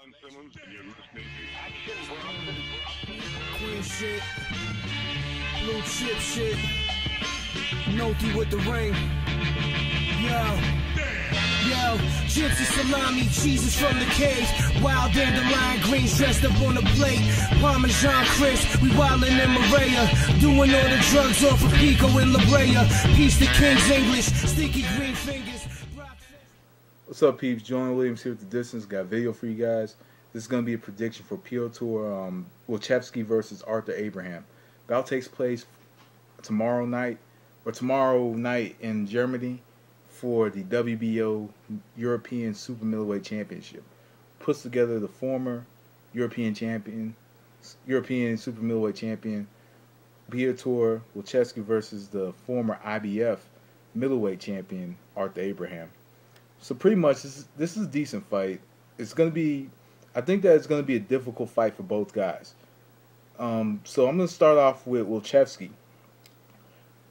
Simmons, and you're listening to Queen shit, blue chip shit, Noki with the ring. Yo, gypsy salami, Jesus from the cage, wild dandelion greens dressed up on the plate, Parmesan crisp, we wildin' in Maria, doing all the drugs off of Pico and La Brea, piece the King's English, sticky green fingers. What's up, peeps? John Williams here with The Distance. Got a video for you guys. This is going to be a prediction for Piotr Wilczewski versus Arthur Abraham. Bout takes place tomorrow night in Germany for the WBO European Super Middleweight Championship. Puts together the former European Super Middleweight Champion Piotr Wilczewski versus the former IBF Middleweight Champion Arthur Abraham. So pretty much this is a decent fight. It's going to be, I think that it's going to be a difficult fight for both guys. So I'm going to start off with Wilczewski.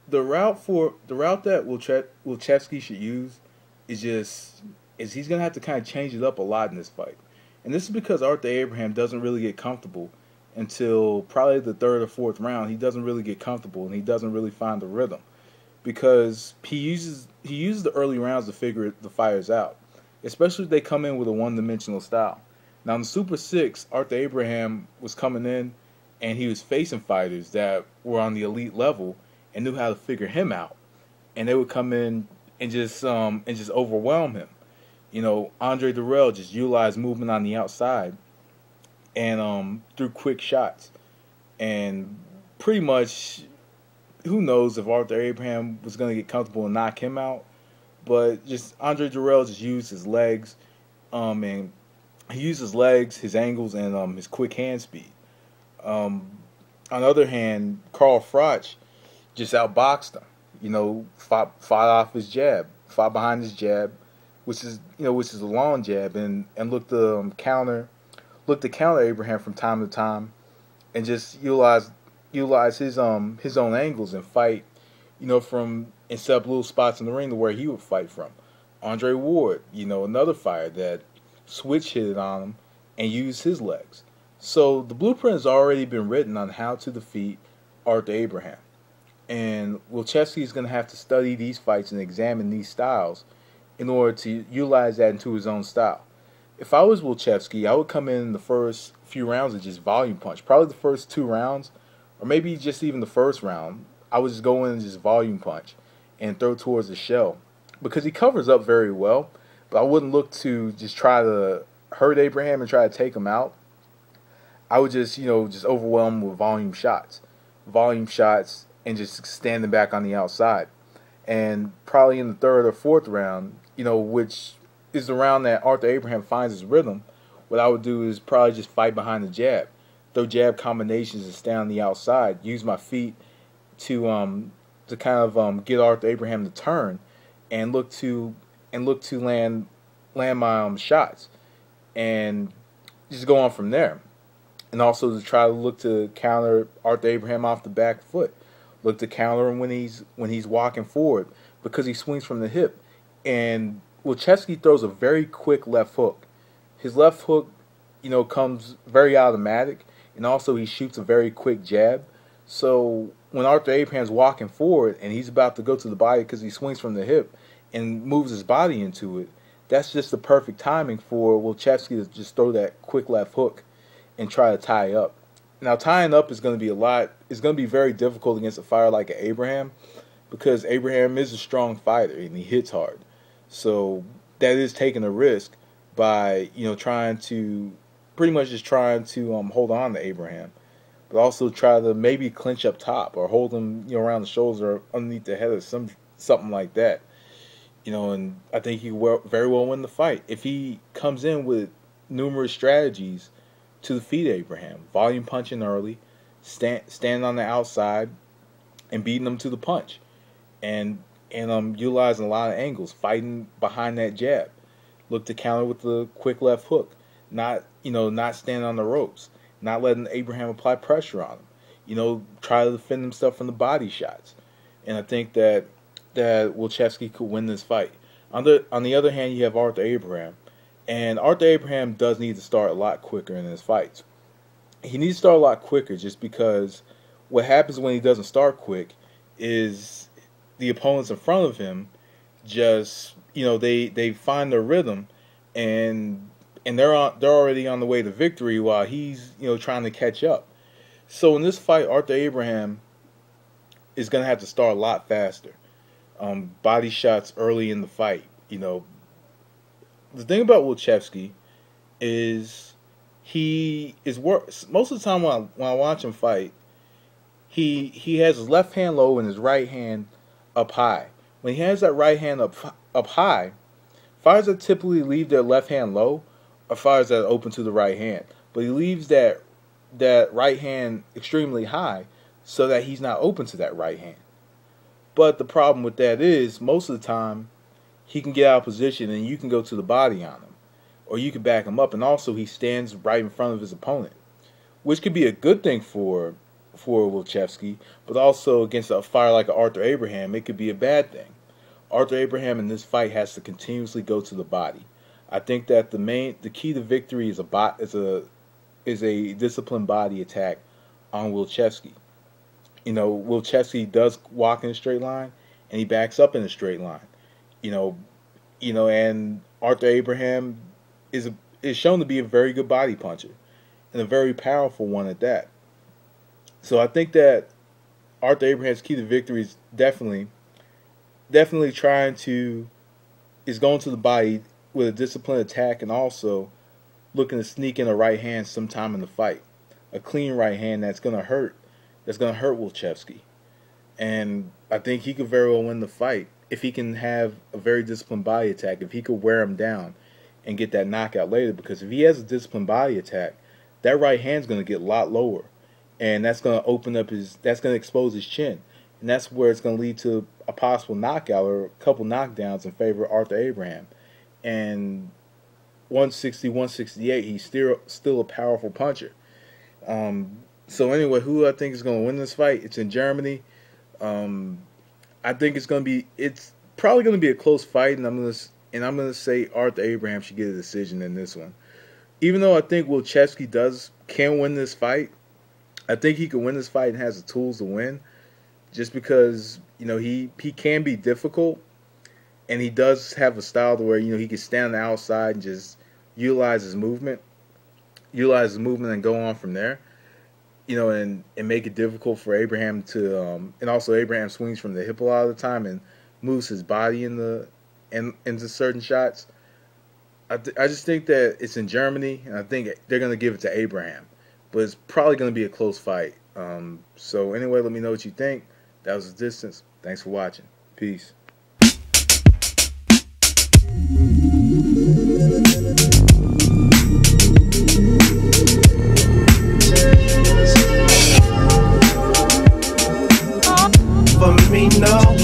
The route that Wilczewski should use is he's going to have to kind of change it up a lot in this fight. And this is because Arthur Abraham doesn't really get comfortable until probably the third or fourth round. He doesn't really get comfortable and he doesn't really find the rhythm, because he uses the early rounds to figure the fighters out, especially if they come in with a one-dimensional style. Now in the Super 6, Arthur Abraham was coming in and he was facing fighters that were on the elite level and knew how to figure him out, and they would come in and just overwhelm him. You know, Andre Durrell just utilized movement on the outside and threw quick shots, and pretty much, who knows if Arthur Abraham was going to get comfortable and knock him out. But just Andre Durrell just used his legs, and he used his legs, his angles, and his quick hand speed. On the other hand, Carl Froch just outboxed him. You know, fought off his jab, fought behind his jab, which is a long jab, and looked to counter Abraham from time to time, and just utilize his own angles and fight, and set up little spots in the ring to where he would fight from. Andre Ward, another fighter that switch hit on him and used his legs. So the blueprint has already been written on how to defeat Arthur Abraham. And Wilczewski is going to have to study these fights and examine these styles in order to utilize that into his own style. If I was Wilczewski, I would come in the first few rounds and just volume punch. Probably the first 2 rounds, or maybe just even the first round. I would just go in and just volume punch and throw towards the shell, because he covers up very well. But I wouldn't look to just try to hurt Abraham and try to take him out. I would just overwhelm him with volume shots, and just standing back on the outside. And probably in the third or fourth round, which is the round that Arthur Abraham finds his rhythm, what I would do is probably just fight behind the jab, throw jab combinations and stay on the outside, use my feet to kind of get Arthur Abraham to turn, and look to land my shots, and just go on from there. And also to try to look to counter Arthur Abraham off the back foot. Look to counter him when he's walking forward, because he swings from the hip. And Wilczewski throws a very quick left hook. His left hook, comes very automatic, and also he shoots a very quick jab. So when Arthur Abraham's walking forward and he's about to go to the body because he swings from the hip and moves his body into it, that's just the perfect timing for Wilczewski to just throw that quick left hook and try to tie up. Now, tying up is going to be very difficult against a fighter like Abraham, because Abraham is a strong fighter and he hits hard. So that is taking a risk by trying to hold on to Abraham, but also try to maybe clinch up top or hold him around the shoulders or underneath the head or something like that. And I think he will very well win the fight if he comes in with numerous strategies to defeat Abraham. Volume punching early, stand on the outside, and beating him to the punch, and utilizing a lot of angles, fighting behind that jab. Look to counter with the quick left hook, not standing on the ropes, not letting Abraham apply pressure on him. Try to defend himself from the body shots. And I think that Wilczewski could win this fight. On the other hand, you have Arthur Abraham, And Arthur Abraham does need to start a lot quicker in his fights. He needs to start a lot quicker just because what happens when he doesn't start quick is the opponents in front of him just, they find their rhythm and they're already on the way to victory while he's, trying to catch up. So in this fight, Arthur Abraham is going to have to start a lot faster. Body shots early in the fight. The thing about Wilczewski is most of the time when I watch him fight, he has his left hand low and his right hand up high. When he has that right hand up high, fighters that typically leave their left hand low are fighters that are open to the right hand. But he leaves that right hand extremely high so that he's not open to that right hand. But the problem with that is most of the time he can get out of position and you can go to the body on him, or you can back him up, and also he stands right in front of his opponent, which could be a good thing for Wilczewski, but also against a fighter like Arthur Abraham, it could be a bad thing. Arthur Abraham in this fight has to continuously go to the body. I think that the key to victory is a disciplined body attack on Wilczewski. Wilczewski does walk in a straight line and he backs up in a straight line. And Arthur Abraham is shown to be a very good body puncher and a very powerful one at that. So I think that Arthur Abraham's key to victory is definitely going to the body with a disciplined attack and also looking to sneak in a right hand sometime in the fight. A clean right hand that's going to hurt Wilczewski. And I think he could very well win the fight if he can have a very disciplined body attack, if he could wear him down and get that knockout later. Because if he has a disciplined body attack, that right hand's going to get a lot lower. And that's going to expose his chin. And that's where it's going to lead to a possible knockout or a couple knockdowns in favor of Arthur Abraham. And 160, 168, he's still a powerful puncher. So anyway, who I think is going to win this fight? It's in Germany. I think it's probably going to be a close fight, and I'm going to say Arthur Abraham should get a decision in this one. Even though I think Wilczewski can win this fight, I think he can win this fight and has the tools to win, just because he can be difficult, and he does have a style to where he can stand on the outside and just utilize his movement and go on from there. And make it difficult for Abraham to, and also Abraham swings from the hip a lot of the time and moves his body into certain shots. I just think that it's in Germany, and I think they're going to give it to Abraham, but it's probably going to be a close fight. So anyway, let me know what you think. That was The Distance. Thanks for watching. Peace. For me, no.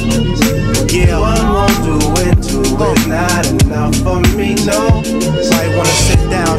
Yeah, one won't do it, not enough for me, no. Might wanna sit down.